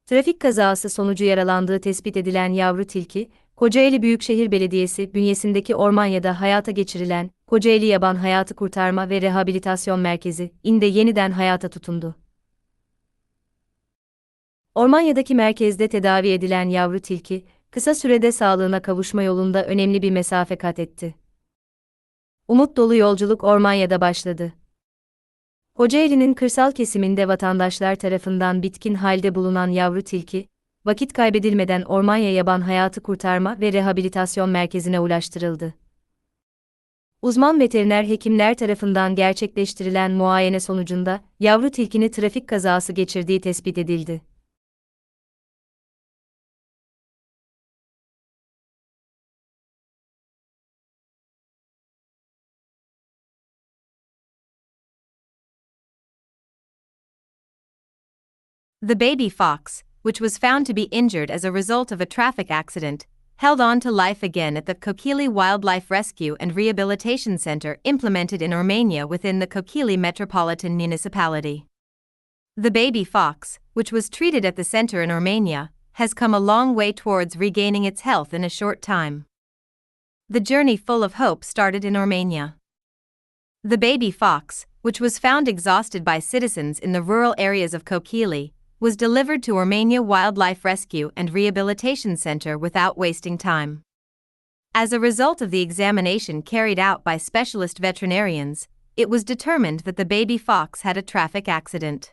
Trafik kazası sonucu yaralandığı tespit edilen yavru tilki, Kocaeli Büyükşehir Belediyesi bünyesindeki Ormanya'da hayata geçirilen Kocaeli Yaban Hayatı Kurtarma ve Rehabilitasyon Merkezi inde yeniden hayata tutundu. Ormanya'daki merkezde tedavi edilen yavru tilki, kısa sürede sağlığına kavuşma yolunda önemli bir mesafe kat etti. Umut dolu yolculuk Ormanya'da başladı. Kocaeli'nin kırsal kesiminde vatandaşlar tarafından bitkin halde bulunan yavru tilki, vakit kaybedilmeden Ormanya Yaban Hayatı Kurtarma ve Rehabilitasyon Merkezi'ne ulaştırıldı. Uzman veteriner hekimler tarafından gerçekleştirilen muayene sonucunda yavru tilkinin trafik kazası geçirdiği tespit edildi. The baby fox, which was found to be injured as a result of a traffic accident, held on to life again at the Kocaeli Wildlife Rescue and Rehabilitation Center implemented in Ormanya'da within the Kocaeli Metropolitan Municipality. The baby fox, which was treated at the center in Ormanya'da, has come a long way towards regaining its health in a short time. The journey full of hope started in Ormanya'da. The baby fox, which was found exhausted by citizens in the rural areas of Kocaeli, was delivered to Ormanya'da Wildlife Rescue and Rehabilitation Center without wasting time. As a result of the examination carried out by specialist veterinarians, it was determined that the baby fox had a traffic accident.